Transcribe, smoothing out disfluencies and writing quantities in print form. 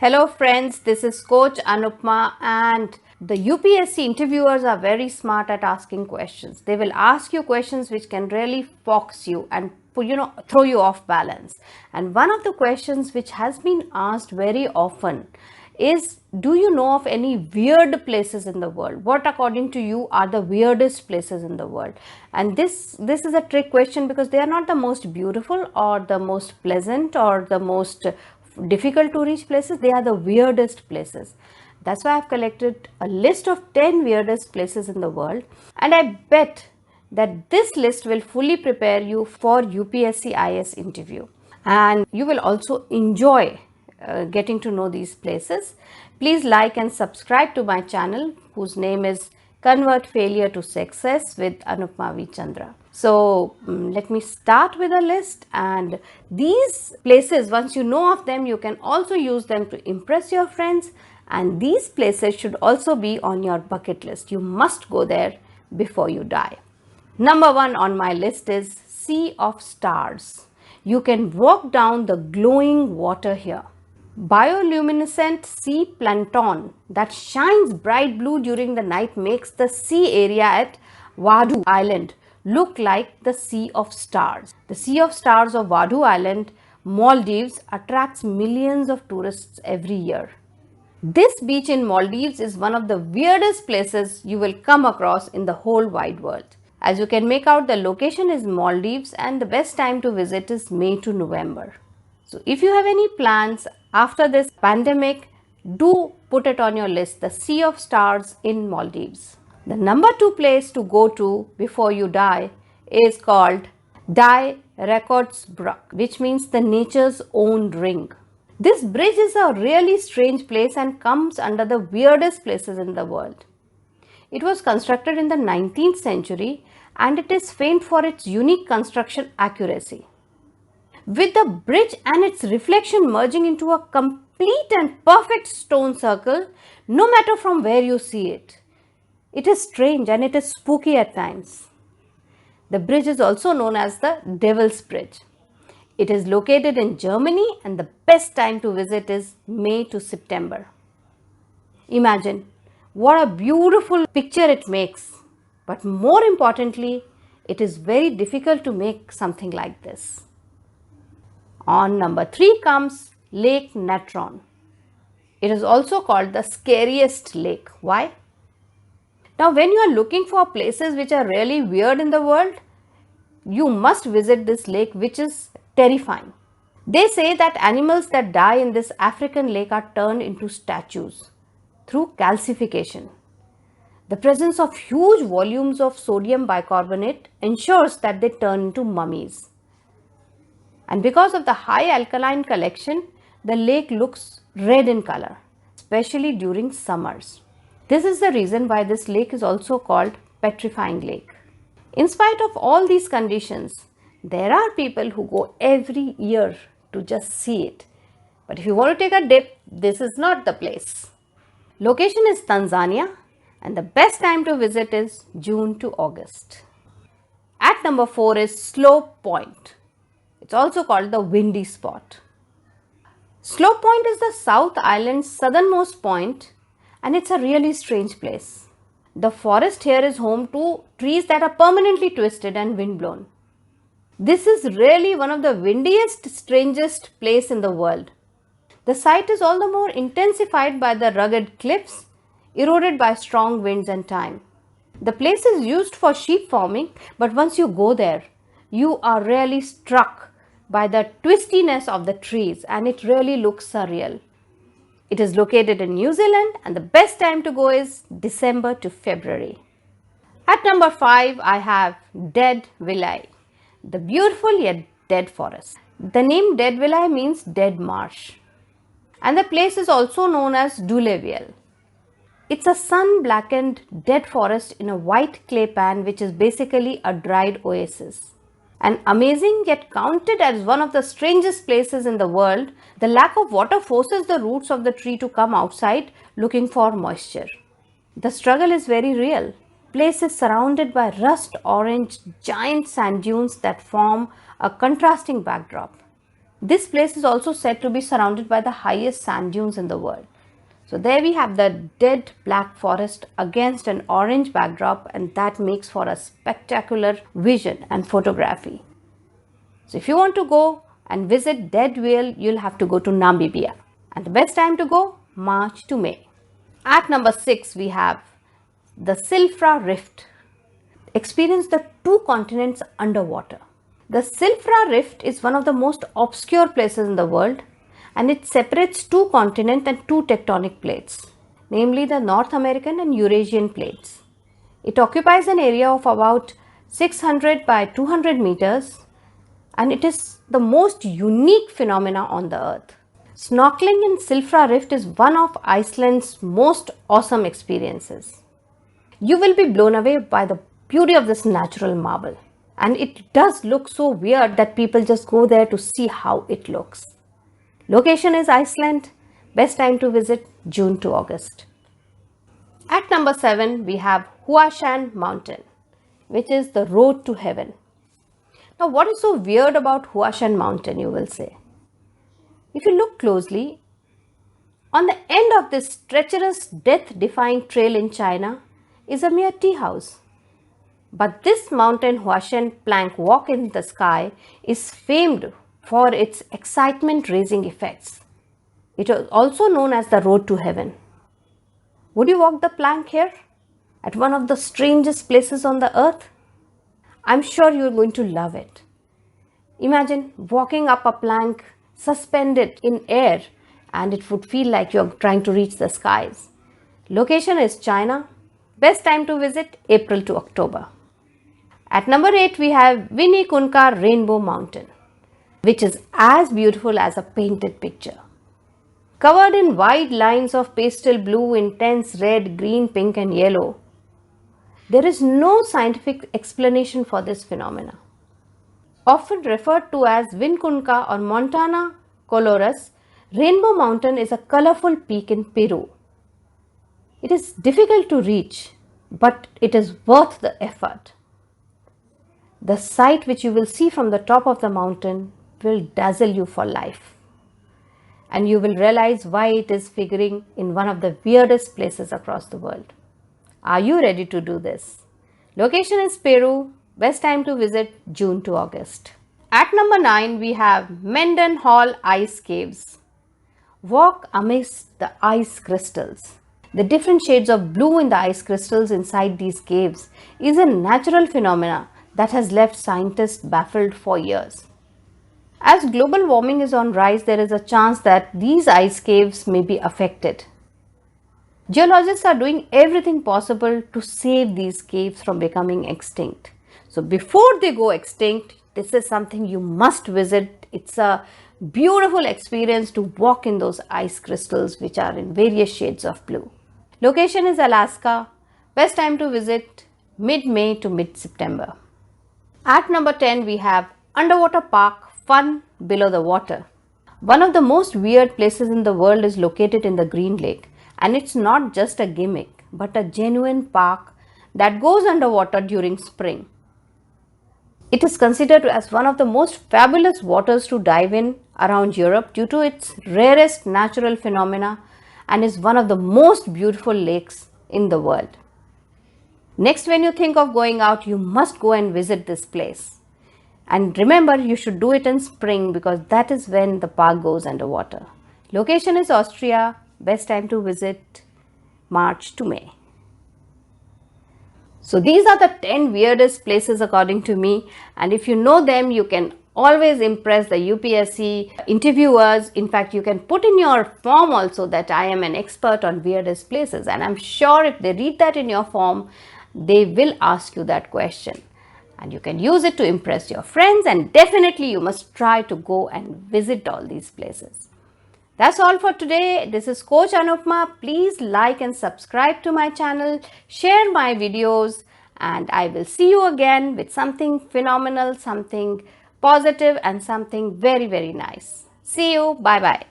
Hello friends, this is Coach Anupma, and the UPSC interviewers are very smart at asking questions. They will ask you questions which can really fox you and throw you off balance. And one of the questions which has been asked very often is, do you know of any weird places in the world? What according to you are the weirdest places in the world? And this is a trick question because they are not the most beautiful or the most pleasant or the most difficult to reach places. They are the weirdest places. That's why I've collected a list of 10 weirdest places in the world, and I bet that this list will fully prepare you for UPSC IS interview, and you will also enjoy getting to know these places. Please like and subscribe to my channel, whose name is Convert Failure to Success with Anupma V. Chandra. So let me start with a list, and these places, once you know of them, you can also use them to impress your friends, and these places should also be on your bucket list. You must go there before you die. Number 1 on my list is Sea of Stars. You can walk down the glowing water here. Bioluminescent sea plankton that shines bright blue during the night makes the sea area at Vadhu Island look like the Sea of Stars. The Sea of Stars of Vadhu Island, Maldives, attracts millions of tourists every year. This beach in Maldives is one of the weirdest places you will come across in the whole wide world. As you can make out, the location is Maldives and the best time to visit is May to November. So if you have any plans after this pandemic, do put it on your list, the Sea of Stars in Maldives. The number 2 place to go to before you die is called Die Rekordsbrug, which means the nature's own ring. This bridge is a really strange place and comes under the weirdest places in the world. It was constructed in the 19th century and it is famed for its unique construction accuracy. With the bridge and its reflection merging into a complete and perfect stone circle, no matter from where you see it. It is strange and it is spooky at times. The bridge is also known as the Devil's Bridge. It is located in Germany and the best time to visit is May to September. Imagine what a beautiful picture it makes, but more importantly, it is very difficult to make something like this. On number 3 comes Lake Natron. It is also called the scariest lake. Why? Now, when you are looking for places which are really weird in the world, you must visit this lake, which is terrifying. They say that animals that die in this African lake are turned into statues through calcification. The presence of huge volumes of sodium bicarbonate ensures that they turn into mummies. And because of the high alkaline collection, the lake looks red in color, especially during summers. This is the reason why this lake is also called Petrifying Lake. In spite of all these conditions, there are people who go every year to just see it. But if you want to take a dip, this is not the place. Location is Tanzania and the best time to visit is June to August. At number 4 is Slope Point. It's also called the windy spot. Slope Point is the South Island's southernmost point and it's a really strange place. The forest here is home to trees that are permanently twisted and windblown. This is really one of the windiest, strangest place in the world. The sight is all the more intensified by the rugged cliffs eroded by strong winds and time. The place is used for sheep farming, but once you go there, you are really struck by the twistiness of the trees and it really looks surreal. It is located in New Zealand and the best time to go is December to February. At number 5, I have Dead Valley, the beautiful yet dead forest. The name Dead Valley means dead marsh. And the place is also known as Duleviel. It's a sun-blackened dead forest in a white clay pan, which is basically a dried oasis. And amazing yet counted as one of the strangest places in the world, the lack of water forces the roots of the tree to come outside looking for moisture. The struggle is very real. The place is surrounded by rust orange giant sand dunes that form a contrasting backdrop. This place is also said to be surrounded by the highest sand dunes in the world. So there we have the dead black forest against an orange backdrop, and that makes for a spectacular vision and photography. So if you want to go and visit Dead Whale, you'll have to go to Namibia. And the best time to go, March to May. At number 6, we have the Silfra Rift. Experience the two continents underwater. The Silfra Rift is one of the most obscure places in the world, and it separates two continents and two tectonic plates, namely the North American and Eurasian plates. It occupies an area of about 600 by 200 meters, and it is the most unique phenomena on the earth. Snorkeling in Silfra Rift is one of Iceland's most awesome experiences. You will be blown away by the beauty of this natural marble, and it does look so weird that people just go there to see how it looks. Location is Iceland. Best time to visit, June to August. At number 7, we have Huashan Mountain, which is the road to heaven. Now, what is so weird about Huashan Mountain, you will say? If you look closely, on the end of this treacherous, death-defying trail in China is a mere tea house. But this mountain Huashan Plank Walk in the Sky is famed for its excitement-raising effects. It is also known as the road to heaven. Would you walk the plank here at one of the strangest places on the earth? I'm sure you're going to love it. Imagine walking up a plank suspended in air, and it would feel like you're trying to reach the skies. Location is China. Best time to visit, April to October. At number 8, we have Vinicunca Rainbow Mountain, which is as beautiful as a painted picture. Covered in wide lines of pastel blue, intense red, green, pink and yellow, there is no scientific explanation for this phenomena. Often referred to as Vinicunca or Montana Colorus, Rainbow Mountain is a colorful peak in Peru. It is difficult to reach, but it is worth the effort. The sight which you will see from the top of the mountain will dazzle you for life, and you will realize why it is figuring in one of the weirdest places across the world. Are you ready to do this? Location is Peru. Best time to visit, June to August. At number 9, we have Mendenhall Ice Caves. Walk amidst the ice crystals. The different shades of blue in the ice crystals inside these caves is a natural phenomena that has left scientists baffled for years. As global warming is on rise, there is a chance that these ice caves may be affected. Geologists are doing everything possible to save these caves from becoming extinct. So before they go extinct, this is something you must visit. It's a beautiful experience to walk in those ice crystals which are in various shades of blue. Location is Alaska. Best time to visit, mid-May to mid-September. At number 10, we have Underwater Park Fun Below the Water. One of the most weird places in the world is located in the Green Lake, and it's not just a gimmick but a genuine park that goes underwater during spring. It is considered as one of the most fabulous waters to dive in around Europe due to its rarest natural phenomena, and is one of the most beautiful lakes in the world. Next, when you think of going out, you must go and visit this place. And remember, you should do it in spring because that is when the park goes underwater. Location is Austria. Best time to visit, March to May. So these are the 10 weirdest places according to me, and if you know them, you can always impress the UPSC interviewers. In fact, you can put in your form also that I am an expert on weirdest places, and I'm sure if they read that in your form, they will ask you that question, and you can use it to impress your friends, and definitely you must try to go and visit all these places. That's all for today. This is Coach Anupma. Please like and subscribe to my channel, share my videos, and I will see you again with something phenomenal, something positive and something very, very nice. See you. Bye-bye.